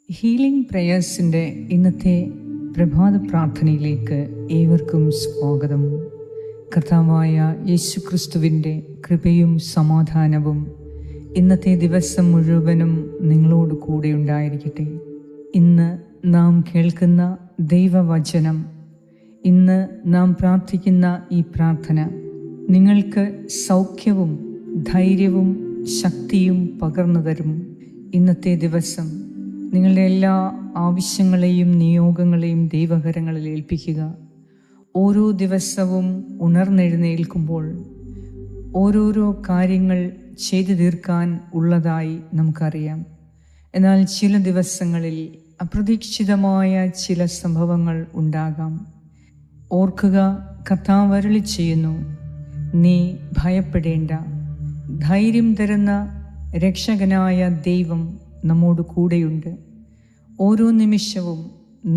Healing പ്രേയേഴ്സിൻ്റെ ഇന്നത്തെ പ്രഭാത പ്രാർത്ഥനയിലേക്ക് ഏവർക്കും സ്വാഗതം. കർത്താവായ യേശുക്രിസ്തുവിൻ്റെ കൃപയും സമാധാനവും ഇന്നത്തെ ദിവസം മുഴുവനും നിങ്ങളോട് കൂടെ ഉണ്ടായിരിക്കട്ടെ. ഇന്ന് നാം കേൾക്കുന്ന ദൈവവചനം, ഇന്ന് നാം പ്രാർത്ഥിക്കുന്ന ഈ പ്രാർത്ഥന നിങ്ങൾക്ക് സൗഖ്യവും ധൈര്യവും ശക്തിയും പകർന്നു തരും. ഇന്നത്തെ ദിവസം നിങ്ങളുടെ എല്ലാ ആവശ്യങ്ങളെയും നിയോഗങ്ങളെയും ദൈവകരങ്ങളിൽ ഏൽപ്പിക്കുക. ഓരോ ദിവസവും ഉണർന്നെഴുന്നേൽക്കുമ്പോൾ ഓരോരോ കാര്യങ്ങൾ ചെയ്തു തീർക്കാൻ ഉള്ളതായി നമുക്കറിയാം. എന്നാൽ ചില ദിവസങ്ങളിൽ അപ്രതീക്ഷിതമായ ചില സംഭവങ്ങൾ ഉണ്ടാകാം. ഓർക്കുക, കർത്താവ് അരുളി ചെയ്യുന്നു, നീ ഭയപ്പെടേണ്ട. ധൈര്യം തരുന്ന രക്ഷകനായ ദൈവം നമ്മോട് കൂടെയുണ്ട്. ഓരോ നിമിഷവും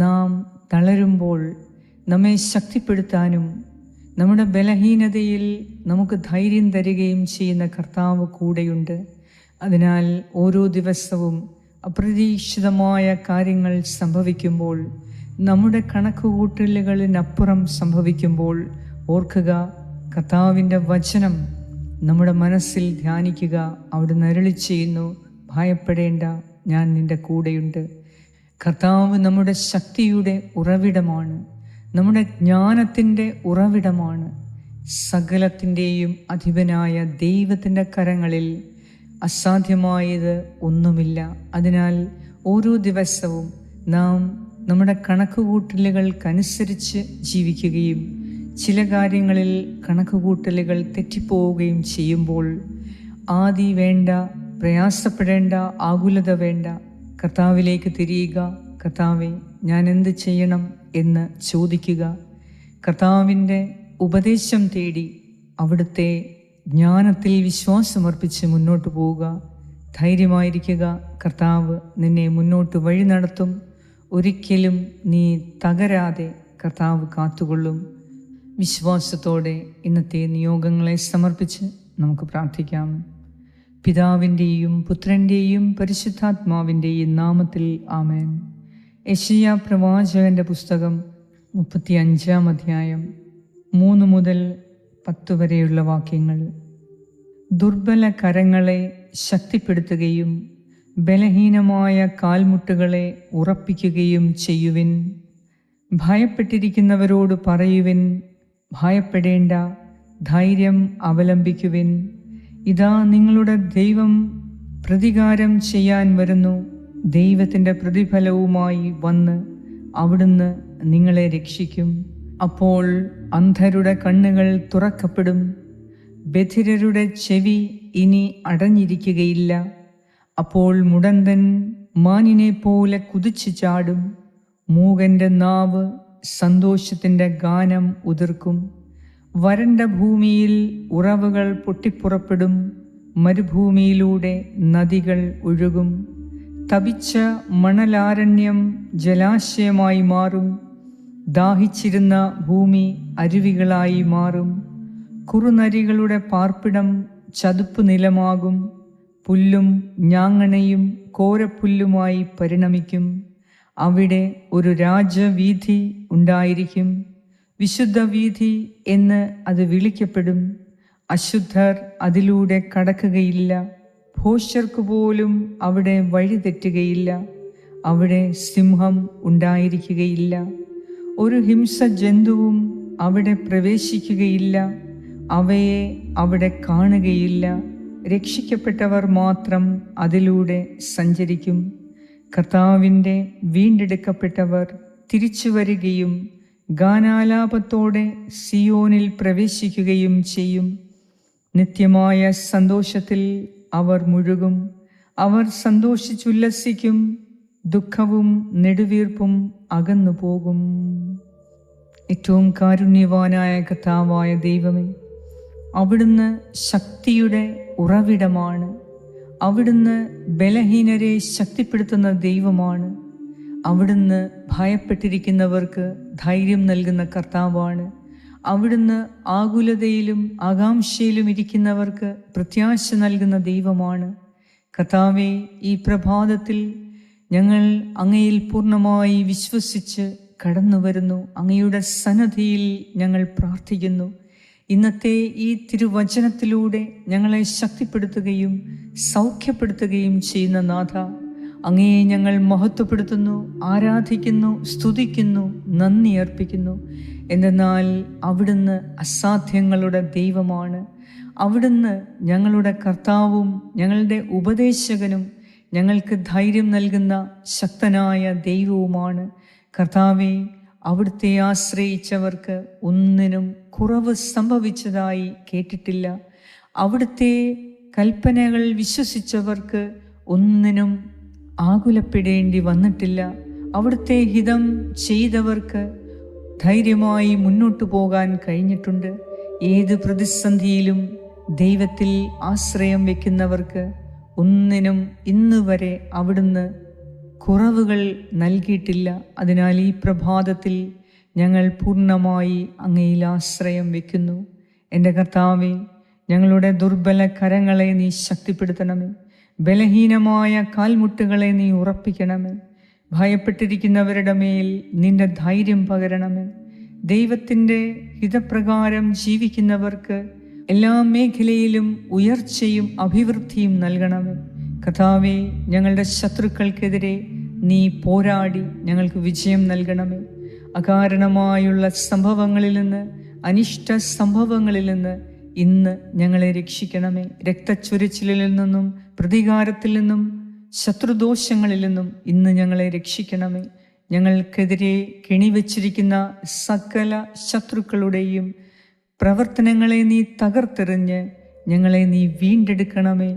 നാം തളരുമ്പോൾ നമ്മെ ശക്തിപ്പെടുത്താനും നമ്മുടെ ബലഹീനതയിൽ നമുക്ക് ധൈര്യം തരികയും ചെയ്യുന്ന കർത്താവ് കൂടെയുണ്ട്. അതിനാൽ ഓരോ ദിവസവും അപ്രതീക്ഷിതമായ കാര്യങ്ങൾ സംഭവിക്കുമ്പോൾ, നമ്മുടെ കണക്കുകൂട്ടലുകളിനപ്പുറം സംഭവിക്കുമ്പോൾ ഓർക്കുക, കർത്താവിൻ്റെ വചനം നമ്മുടെ മനസ്സിൽ ധ്യാനിക്കുക. അവിടുന്ന് അരുളി ചെയ്യുന്നു, ഭയപ്പെടേണ്ട, ഞാൻ നിന്റെ കൂടെയുണ്ട്. കർത്താവ് നമ്മുടെ ശക്തിയുടെ ഉറവിടമാണ്, നമ്മുടെ ജ്ഞാനത്തിൻ്റെ ഉറവിടമാണ്. സകലത്തിൻ്റെയും അധിപനായ ദൈവത്തിൻ്റെ കരങ്ങളിൽ അസാധ്യമായത് ഒന്നുമില്ല. അതിനാൽ ഓരോ ദിവസവും നാം നമ്മുടെ കണക്കുകൂട്ടലുകൾക്കനുസരിച്ച് ജീവിക്കുകയും ചില കാര്യങ്ങളിൽ കണക്കുകൂട്ടലുകൾ തെറ്റിപ്പോവുകയും ചെയ്യുമ്പോൾ ആദി വേണ്ട, പ്രയാസപ്പെടേണ്ട, ആകുലത വേണ്ട. കർത്താവിലേക്ക് തിരിയുക. കർത്താവെ, ഞാൻ എന്ത് ചെയ്യണം എന്ന് ചോദിക്കുക. കർത്താവിൻ്റെ ഉപദേശം തേടി അവിടുത്തെ ജ്ഞാനത്തിൽ വിശ്വാസമർപ്പിച്ച് മുന്നോട്ട് പോവുക. ധൈര്യമായിരിക്കുക. കർത്താവ് നിന്നെ മുന്നോട്ട് വഴി നടത്തും. ഒരിക്കലും നീ തകരാതെ കർത്താവ് കാത്തുകൊള്ളും. വിശ്വാസത്തോടെ ഇന്നത്തെ നിയോഗങ്ങളെ സമർപ്പിച്ച് നമുക്ക് പ്രാർത്ഥിക്കാം. പിതാവിൻ്റെയും പുത്രൻ്റെയും പരിശുദ്ധാത്മാവിൻ്റെയും നാമത്തിൽ ആമേൻ. യെശയ്യാ പ്രവാചകന്റെ പുസ്തകം 35-ാം അധ്യായം 3 മുതൽ 10 വരെയുള്ള വാക്യങ്ങൾ. ദുർബല കരങ്ങളെ ശക്തിപ്പെടുത്തുകയും ബലഹീനമായ കാൽമുട്ടുകളെ ഉറപ്പിക്കുകയും ചെയ്യുവിൻ. ഭയപ്പെട്ടിരിക്കുന്നവരോട് പറയുവിൻ, ഭയപ്പെടേണ്ട, ധൈര്യം അവലംബിക്കുവിൻ. ഇതാ നിങ്ങളുടെ ദൈവം പ്രതികാരം ചെയ്യാൻ വരുന്നു. ദൈവത്തിൻ്റെ പ്രതിഫലവുമായി വന്ന് അവിടുന്ന് നിങ്ങളെ രക്ഷിക്കും. അപ്പോൾ അന്ധരുടെ കണ്ണുകൾ തുറക്കപ്പെടും, ബധിരരുടെ ചെവി ഇനി അടഞ്ഞിരിക്കുകയില്ല. അപ്പോൾ മുടന്തൻ മാനിനെ പോലെ കുതിച്ചു ചാടും, മൂകന്റെ നാവ് സന്തോഷത്തിൻ്റെ ഗാനം ഉതിർക്കും. വരണ്ട ഭൂമിയിൽ ഉറവുകൾ പൊട്ടിപ്പുറപ്പെടും, മരുഭൂമിയിലൂടെ നദികൾ ഒഴുകും. തപിച്ച മണലാരണ്യം ജലാശയമായി മാറും, ദാഹിച്ചിരുന്ന ഭൂമി അരുവികളായി മാറും. കുറുനരികളുടെ പാർപ്പിടം ചതുപ്പ് നിലമാകും, പുല്ലും ഞാങ്ങണയും കോരപ്പുല്ലുമായി പരിണമിക്കും. അവിടെ ഒരു രാജവീഥി ഉണ്ടായിരിക്കും, വിശുദ്ധ വീഥി എന്ന് അത് വിളിക്കപ്പെടും. അശുദ്ധർ അതിലൂടെ കടക്കുകയില്ല, ഭോഷ്യർക്ക് പോലും അവിടെ വഴി തെറ്റുകയില്ല. അവിടെ സിംഹം ഉണ്ടായിരിക്കുകയില്ല, ഒരു ഹിംസജന്തുവും അവിടെ പ്രവേശിക്കുകയില്ല. അവയെ അവിടെ കാണുകയില്ല. രക്ഷിക്കപ്പെട്ടവർ മാത്രം അതിലൂടെ സഞ്ചരിക്കും. കർത്താവിൻ്റെ വീണ്ടെടുക്കപ്പെട്ടവർ തിരിച്ചു വരികയും ഗാനാലാപത്തോടെ സിയോനിൽ പ്രവേശിക്കുകയും ചെയ്യും. നിത്യമായ സന്തോഷത്തിൽ അവർ മുഴുകും. അവർ സന്തോഷിച്ചുല്ലസിക്കും, ദുഃഖവും നെടുവീർപ്പും അകന്നു പോകും. ഏറ്റവും കാരുണ്യവാനായ കർത്താവായ ദൈവമേ, അവിടുന്ന് ശക്തിയുടെ ഉറവിടമാണ്. അവിടുന്ന് ബലഹീനരെ ശക്തിപ്പെടുത്തുന്ന ദൈവമാണ്. അവിടുന്ന് ഭയപ്പെട്ടിരിക്കുന്നവർക്ക് ധൈര്യം നൽകുന്ന കർത്താവാണ്. അവിടുന്ന് ആകുലതയിലും ആകാംക്ഷയിലും ഇരിക്കുന്നവർക്ക് പ്രത്യാശ നൽകുന്ന ദൈവമാണ്. കർത്താവേ, ഈ പ്രഭാതത്തിൽ ഞങ്ങൾ അങ്ങയിൽ പൂർണ്ണമായി വിശ്വസിച്ച് കടന്നു വരുന്നു. അങ്ങയുടെ സന്നദ്ധിയിൽ ഞങ്ങൾ പ്രാർത്ഥിക്കുന്നു. ഇന്നത്തെ ഈ തിരുവചനത്തിലൂടെ ഞങ്ങളെ ശക്തിപ്പെടുത്തുകയും സൗഖ്യപ്പെടുത്തുകയും ചെയ്യുന്ന നാഥ, അങ്ങയെ ഞങ്ങൾ മഹത്വപ്പെടുത്തുന്നു, ആരാധിക്കുന്നു, സ്തുതിക്കുന്നു, നന്ദി അർപ്പിക്കുന്നു. എന്തെന്നാൽ അവിടുന്ന് അസാധ്യങ്ങളുടെ ദൈവമാണ്. അവിടുന്ന് ഞങ്ങളുടെ കർത്താവും ഞങ്ങളുടെ ഉപദേശകനും ഞങ്ങൾക്ക് ധൈര്യം നൽകുന്ന ശക്തനായ ദൈവവുമാണ്. കർത്താവെ, അവിടുത്തെ ആശ്രയിച്ചവർക്ക് ഒന്നിനും കുറവ് സംഭവിച്ചതായി കേട്ടിട്ടില്ല. അവിടുത്തെ കൽപ്പനകൾ വിശ്വസിച്ചവർക്ക് ഒന്നിനും ആകുലപ്പെടേണ്ടി വന്നിട്ടില്ല. അവിടുത്തെ ഹിതം ചെയ്തവർക്ക് ധൈര്യമായി മുന്നോട്ടു പോകാൻ കഴിഞ്ഞിട്ടുണ്ട്. ഏത് പ്രതിസന്ധിയിലും ദൈവത്തിൽ ആശ്രയം വയ്ക്കുന്നവർക്ക് ഒന്നിനും ഇന്നുവരെ അവിടുന്ന് കുറവുകൾ നൽകിയിട്ടില്ല. അതിനാൽ ഈ പ്രഭാതത്തിൽ ഞങ്ങൾ പൂർണ്ണമായി അങ്ങയിൽ ആശ്രയം വയ്ക്കുന്നു. എൻ്റെ കർത്താവേ, ഞങ്ങളുടെ ദുർബല കരങ്ങളെ നീ ശക്തിപ്പെടുത്തണമേ. ബലഹീനമായ കാൽമുട്ടുകളെ നീ ഉറപ്പിക്കണമേ. ഭയപ്പെട്ടിരിക്കുന്നവരുടെ മേൽ നിന്റെ ധൈര്യം പകരണമേ. ദൈവത്തിൻ്റെ ഹിതപ്രകാരം ജീവിക്കുന്നവർക്ക് എല്ലാ മേഖലയിലും ഉയർച്ചയും അഭിവൃദ്ധിയും നൽകണമേ. കർത്താവേ, ഞങ്ങളുടെ ശത്രുക്കൾക്കെതിരെ നീ പോരാടി ഞങ്ങൾക്ക് വിജയം നൽകണമേ. അകാരണമായുള്ള സംഭവങ്ങളിൽ നിന്ന്, അനിഷ്ട സംഭവങ്ങളിൽ നിന്ന് ഇന്ന് ഞങ്ങളെ രക്ഷിക്കണമേ. രക്തച്ചൊരിച്ചിലിൽ നിന്നും, പ്രതികാരത്തിൽ നിന്നും, ശത്രുദോഷങ്ങളിൽ നിന്നും ഇന്ന് ഞങ്ങളെ രക്ഷിക്കണമേ. ഞങ്ങൾക്കെതിരെ കെണിവെച്ചിരിക്കുന്ന സകല ശത്രുക്കളുടെയും പ്രവർത്തനങ്ങളെ നീ തകർത്തെറിഞ്ഞ് ഞങ്ങളെ നീ വീണ്ടെടുക്കണമേ.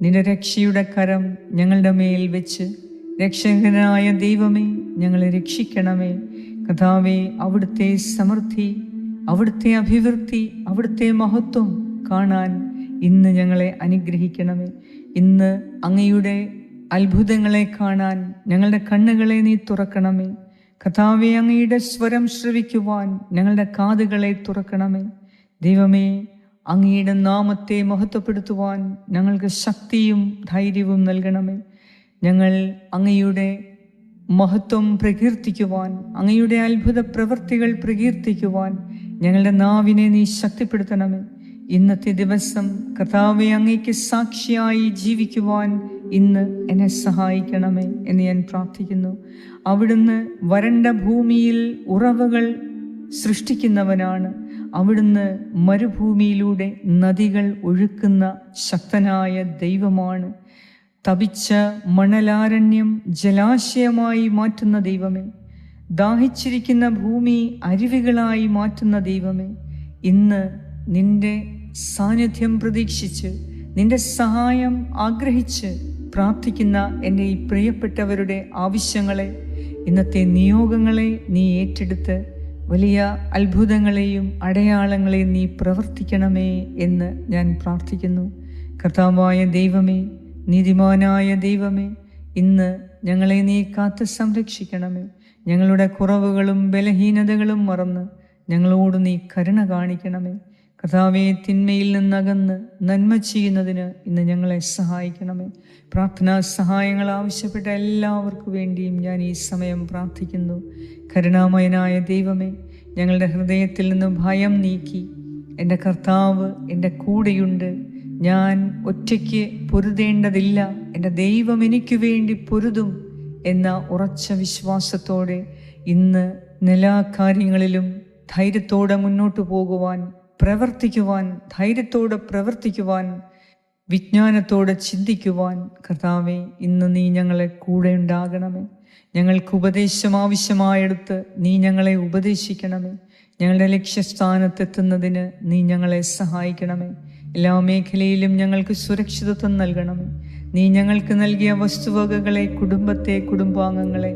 നിന്റെ രക്ഷയുടെ കരം ഞങ്ങളുടെ മേൽ വെച്ച് രക്ഷകനായ ദൈവമേ, ഞങ്ങളെ രക്ഷിക്കണമേ. കർത്താവേ, അവിടുത്തെ സമൃദ്ധി, അവിടുത്തെ അഭിവൃദ്ധി, അവിടുത്തെ മഹത്വം കാണാൻ ഇന്ന് ഞങ്ങളെ അനുഗ്രഹിക്കണമേ. ഇന്ന് അങ്ങയുടെ അത്ഭുതങ്ങളെ കാണാൻ ഞങ്ങളുടെ കണ്ണുകളെ നീ തുറക്കണമേ. കർത്താവേ, അങ്ങയുടെ സ്വരം ശ്രവിക്കുവാൻ ഞങ്ങളുടെ കാതുകളെ തുറക്കണമേ. ദൈവമേ, അങ്ങയുടെ നാമത്തെ മഹത്വപ്പെടുത്തുവാൻ ഞങ്ങൾക്ക് ശക്തിയും ധൈര്യവും നൽകണമേ. ഞങ്ങൾ അങ്ങയുടെ മഹത്വം പ്രകീർത്തിക്കുവാൻ, അങ്ങയുടെ അത്ഭുത പ്രവൃത്തികൾ പ്രകീർത്തിക്കുവാൻ ഞങ്ങളുടെ നാവിനെ നീ ശക്തിപ്പെടുത്തണമേ. ഇന്നത്തെ ദിവസം കർത്താവേ, അങ്ങയ്ക്ക് സാക്ഷിയായി ജീവിക്കുവാൻ ഇന്ന് എന്നെ സഹായിക്കണമേ എന്ന് ഞാൻ പ്രാർത്ഥിക്കുന്നു. അവിടുന്ന് വരണ്ട ഭൂമിയിൽ ഉറവകൾ സൃഷ്ടിക്കുന്നവനാണ്. അവിടുന്ന് മരുഭൂമിയിലൂടെ നദികൾ ഒഴുക്കുന്ന ശക്തനായ ദൈവമാണ്. തപിച്ച മണലാരണ്യം ജലാശയമായി മാറ്റുന്ന ദൈവമേ, ദാഹിച്ചിരിക്കുന്ന ഭൂമി അരുവികളായി മാറ്റുന്ന ദൈവമേ, ഇന്ന് നിന്റെ സാന്നിധ്യം പ്രതീക്ഷിച്ച്, നിന്റെ സഹായം ആഗ്രഹിച്ച് പ്രാർത്ഥിക്കുന്ന എൻ്റെ ഈ പ്രിയപ്പെട്ടവരുടെ ആവശ്യങ്ങളെ, ഇന്നത്തെ നിയോഗങ്ങളെ നീ ഏറ്റെടുത്ത് വലിയ അത്ഭുതങ്ങളെയും അടയാളങ്ങളെയും നീ പ്രവർത്തിക്കണമേ എന്ന് ഞാൻ പ്രാർത്ഥിക്കുന്നു. കർത്താവായ ദൈവമേ, നീതിമാനായ ദൈവമേ, ഇന്ന് ഞങ്ങളെ നീ കാത്ത് സംരക്ഷിക്കണമേ. ഞങ്ങളുടെ കുറവുകളും ബലഹീനതകളും മറന്ന് ഞങ്ങളോട് നീ കരുണ കാണിക്കണമേ. കർത്താവേ, തിന്മയിൽ നിന്നകന്ന് നന്മ ചെയ്യുന്നതിന് ഇന്ന് ഞങ്ങളെ സഹായിക്കണമേ. പ്രാർത്ഥനാ സഹായങ്ങൾ ആവശ്യപ്പെട്ട എല്ലാവർക്കും വേണ്ടിയും ഞാൻ ഈ സമയം പ്രാർത്ഥിക്കുന്നു. കരുണാമയനായ ദൈവമേ, ഞങ്ങളുടെ ഹൃദയത്തിൽ നിന്ന് ഭയം നീക്കി എൻ്റെ കർത്താവ് എൻ്റെ കൂടെയുണ്ട്, ഞാൻ ഒറ്റയ്ക്ക് പൊരുതേണ്ടതില്ല, എൻ്റെ ദൈവം എനിക്ക് വേണ്ടി പൊരുതും എന്ന ഉറച്ച വിശ്വാസത്തോടെ ഇന്ന് എല്ലാ കാര്യങ്ങളിലും ധൈര്യത്തോടെ മുന്നോട്ട് പോകുവാൻ, പ്രവർത്തിക്കുവാൻ, ധൈര്യത്തോടെ പ്രവർത്തിക്കുവാൻ, വിജ്ഞാനത്തോടെ ചിന്തിക്കുവാൻ കർത്താവേ, ഇന്ന് നീ ഞങ്ങളെ കൂടെ ഉണ്ടാകണമേ. ഞങ്ങൾക്ക് ഉപദേശം ആവശ്യമായെടുത്ത് നീ ഞങ്ങളെ ഉപദേശിക്കണമേ. ഞങ്ങളുടെ ലക്ഷ്യസ്ഥാനത്തെത്തുന്നതിന് നീ ഞങ്ങളെ സഹായിക്കണമേ. എല്ലാ മേഖലയിലും ഞങ്ങൾക്ക് സുരക്ഷിതത്വം നൽകണമേ. നീ ഞങ്ങൾക്ക് നൽകിയ വസ്തുവകകളെ, കുടുംബത്തെ, കുടുംബാംഗങ്ങളെ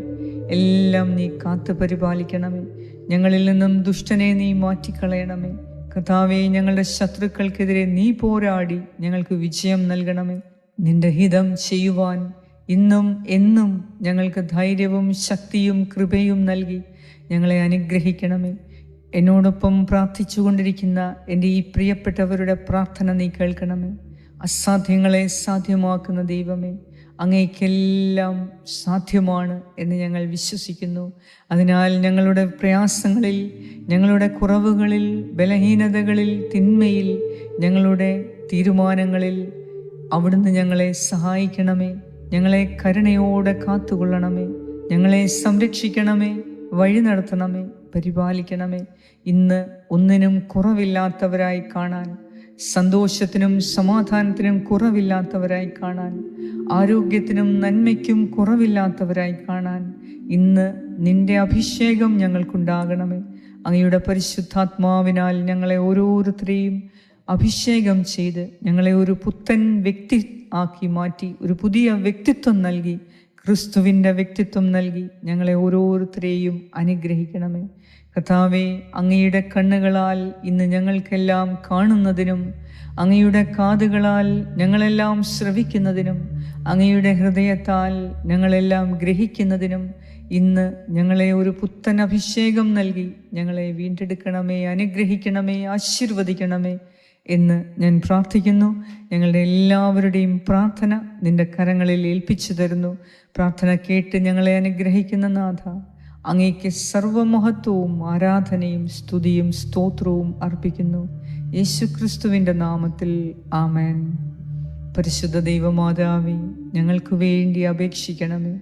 എല്ലാം നീ കാത്തു പരിപാലിക്കണമേ. ഞങ്ങളിൽ നിന്നും ദുഷ്ടനെ നീ മാറ്റിക്കളയണമേ. കർത്താവേ, ഞങ്ങളുടെ ശത്രുക്കൾക്കെതിരെ നീ പോരാടി ഞങ്ങൾക്ക് വിജയം നൽകണമേ. നിന്റെ ഹിതം ചെയ്യുവാൻ ഇന്നും എന്നും ഞങ്ങൾക്ക് ധൈര്യവും ശക്തിയും കൃപയും നൽകി ഞങ്ങളെ അനുഗ്രഹിക്കണമേ. എന്നോടൊപ്പം പ്രാർത്ഥിച്ചു കൊണ്ടിരിക്കുന്ന എൻ്റെ ഈ പ്രിയപ്പെട്ടവരുടെ പ്രാർത്ഥന നീ കേൾക്കണമേ. അസാധ്യങ്ങളെ സാധ്യമാക്കുന്ന ദൈവമേ, അങ്ങേക്കെല്ലാം സാധ്യമാണ് എന്ന് ഞങ്ങൾ വിശ്വസിക്കുന്നു. അതിനാൽ ഞങ്ങളുടെ പ്രയാസങ്ങളിൽ, ഞങ്ങളുടെ കുറവുകളിൽ, ബലഹീനതകളിൽ, തിന്മയിൽ, ഞങ്ങളുടെ തീരുമാനങ്ങളിൽ അവിടുന്ന് ഞങ്ങളെ സഹായിക്കണമേ. ഞങ്ങളെ കരുണയോടെ കാത്തുകൊള്ളണമേ. ഞങ്ങളെ സംരക്ഷിക്കണമേ, വഴി നടത്തണമേ, പരിപാലിക്കണമേ. ഇന്ന് ഒന്നിനും കുറവില്ലാത്തവരായി കാണാൻ, സന്തോഷത്തിനും സമാധാനത്തിനും കുറവില്ലാത്തവരായി കാണാൻ, ആരോഗ്യത്തിനും നന്മയ്ക്കും കുറവില്ലാത്തവരായി കാണാൻ ഇന്ന് നിന്റെ അഭിഷേകം ഞങ്ങൾക്കുണ്ടാകണമേ. അങ്ങയുടെ പരിശുദ്ധാത്മാവിനാൽ ഞങ്ങളെ ഓരോരുത്തരെയും അഭിഷേകം ചെയ്ത് ഞങ്ങളെ ഒരു പുത്തൻ വ്യക്തി ആക്കി മാറ്റി, ഒരു പുതിയ വ്യക്തിത്വം നൽകി, ക്രിസ്തുവിൻ്റെ വ്യക്തിത്വം നൽകി ഞങ്ങളെ ഓരോരുത്തരെയും അനുഗ്രഹിക്കണമേ. കർത്താവേ, അങ്ങയുടെ കണ്ണുകളാൽ ഇന്ന് ഞങ്ങൾക്കെല്ലാം കാണുന്നതിനും, അങ്ങയുടെ കാതുകളാൽ ഞങ്ങളെല്ലാം ശ്രവിക്കുന്നതിനും, അങ്ങയുടെ ഹൃദയത്താൽ ഞങ്ങളെല്ലാം ഗ്രഹിക്കുന്നതിനും ഇന്ന് ഞങ്ങളെ ഒരു പുത്തൻ അഭിഷേകം നൽകി ഞങ്ങളെ വീണ്ടെടുക്കണമേ, അനുഗ്രഹിക്കണമേ, ആശീർവദിക്കണമേ എന്ന് ഞാൻ പ്രാർത്ഥിക്കുന്നു. ഞങ്ങളുടെ എല്ലാവരുടെയും പ്രാർത്ഥന നിന്റെ കരങ്ങളിൽ ഏൽപ്പിച്ചു തരുന്നു. പ്രാർത്ഥന കേട്ട് ഞങ്ങളെ അനുഗ്രഹിക്കുന്ന നാഥ, അങ്ങേക്ക് സർവമഹത്വവും ആരാധനയും സ്തുതിയും സ്തോത്രവും അർപ്പിക്കുന്നു. യേശുക്രിസ്തുവിൻ്റെ നാമത്തിൽ ആമേൻ. പരിശുദ്ധ ദൈവമാതാവേ, ഞങ്ങൾക്ക് വേണ്ടി അപേക്ഷിക്കണമേ.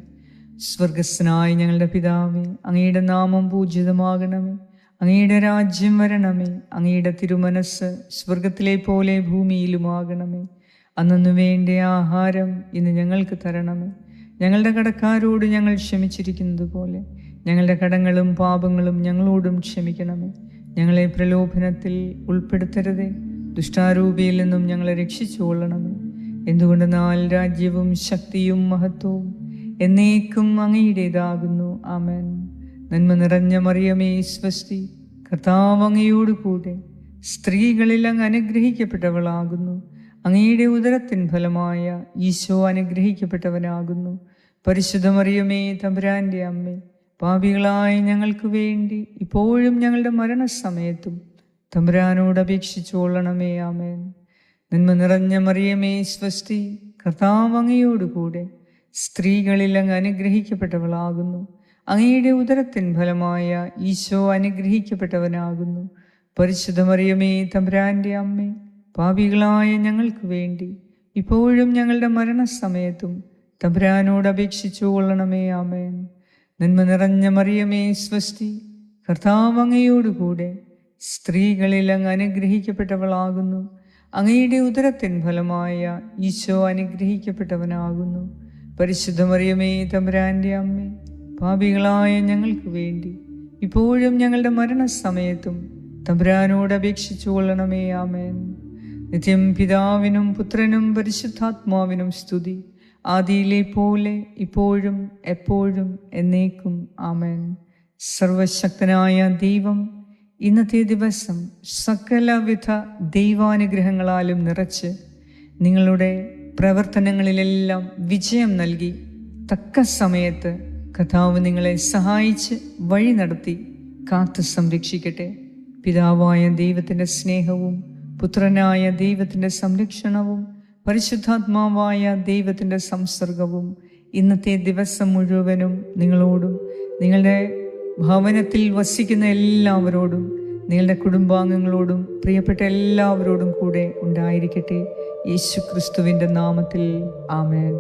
സ്വർഗസ്ഥനായ ഞങ്ങളുടെ പിതാവേ, അങ്ങയുടെ നാമം പൂജിതമാകണമേ. അങ്ങയുടെ രാജ്യം വരണമേ. അങ്ങയുടെ തിരുമനസ് സ്വർഗത്തിലെ പോലെ ഭൂമിയിലുമാകണമേ. അന്നു വേണ്ട ആഹാരം ഇന്ന് ഞങ്ങൾക്ക് തരണമേ. ഞങ്ങളുടെ കടക്കാരോട് ഞങ്ങൾ ക്ഷമിച്ചിരിക്കുന്നത് പോലെ ഞങ്ങളുടെ കടങ്ങളും പാപങ്ങളും ഞങ്ങളോടും ക്ഷമിക്കണമേ. ഞങ്ങളെ പ്രലോഭനത്തിൽ ഉൾപ്പെടുത്തരുതേ, ദുഷ്ടാരൂപിയിൽ നിന്നും ഞങ്ങളെ രക്ഷിച്ചുകൊള്ളണമേ. എന്തുകൊണ്ടെന്നാൽ രാജ്യവും ശക്തിയും മഹത്വവും എന്നേക്കും അങ്ങയുടേതാകുന്നു. ആമേൻ. നന്മ നിറഞ്ഞ മറിയമേ സ്വസ്തി, കർത്താവ് അങ്ങയോട് കൂടെ സ്ത്രീകളിൽ അങ്ങ് അനുഗ്രഹിക്കപ്പെട്ടവളാകുന്നു. അങ്ങയുടെ ഉദരത്തിൻ ഫലമായ ഈശോ അനുഗ്രഹിക്കപ്പെട്ടവനാകുന്നു. പരിശുദ്ധ മറിയമേ, തമ്പുരാൻ്റെ അമ്മേ, പാപികളായ ഞങ്ങൾക്ക് വേണ്ടി ഇപ്പോഴും ഞങ്ങളുടെ മരണസമയത്തും തമ്പുരാനോട് അപേക്ഷിച്ചുകൊള്ളണമേ. ആമേൻ. നന്മ നിറഞ്ഞ മറിയമേ സ്വസ്തി, കർത്താവ് അങ്ങയോടുകൂടെ സ്ത്രീകളിൽ അങ്ങ് അനുഗ്രഹിക്കപ്പെട്ടവളാകുന്നു. അങ്ങയുടെ ഉദരത്തിൻ ഫലമായ ഈശോ അനുഗ്രഹിക്കപ്പെട്ടവനാകുന്നു. പരിശുദ്ധ മറിയമേ, തമ്പുരാൻ്റെ അമ്മേ, പാപികളായ ഞങ്ങൾക്ക് വേണ്ടി ഇപ്പോഴും ഞങ്ങളുടെ മരണസമയത്തും തമ്പുരാനോട് അപേക്ഷിച്ചുകൊള്ളണമേ. ആമേൻ. നന്മ നിറഞ്ഞ മറിയമേ സ്വസ്തി, കർത്താവ് അങ്ങയോടുകൂടെ സ്ത്രീകളിൽ അങ്ങ് അനുഗ്രഹിക്കപ്പെട്ടവളാകുന്നു. അങ്ങയുടെ ഉദരത്തിൻ ഫലമായ ഈശോ അനുഗ്രഹിക്കപ്പെട്ടവനാകുന്നു. പരിശുദ്ധ മറിയമേ, തമ്പുരാൻ്റെ അമ്മേ, പാപികളായ ഞങ്ങൾക്ക് വേണ്ടി ഇപ്പോഴും ഞങ്ങളുടെ മരണസമയത്തും തമ്പുരാനോട് അപേക്ഷിച്ചുകൊള്ളണമേ. ആമേൻ. നിത്യം പിതാവിനും പുത്രനും പരിശുദ്ധാത്മാവിനും സ്തുതി, ആദിയിലെ പോലെ ഇപ്പോഴും എപ്പോഴും എന്നേക്കും. ആമേൻ. സർവശക്തനായ ദൈവം ഇന്നത്തെ ദിവസം സകലവിധ ദൈവാനുഗ്രഹങ്ങളാലും നിറച്ച് നിങ്ങളുടെ പ്രവർത്തനങ്ങളിലെല്ലാം വിജയം നൽകി തക്ക സമയത്ത് കർത്താവ് നിങ്ങളെ സഹായിച്ച് വഴി നടത്തി കാത്തു സംരക്ഷിക്കട്ടെ. പിതാവായ ദൈവത്തിൻ്റെ സ്നേഹവും പുത്രനായ ദൈവത്തിൻ്റെ സംരക്ഷണവും പരിശുദ്ധാത്മാവായ ദൈവത്തിൻ്റെ സംസർഗവും ഇന്നത്തെ ദിവസം മുഴുവനും നിങ്ങളോടും നിങ്ങളുടെ ഭവനത്തിൽ വസിക്കുന്ന എല്ലാവരോടും നിങ്ങളുടെ കുടുംബാംഗങ്ങളോടും പ്രിയപ്പെട്ട എല്ലാവരോടും കൂടെ ഉണ്ടായിരിക്കട്ടെ. യേശുക്രിസ്തുവിൻ്റെ നാമത്തിൽ ആമേൻ.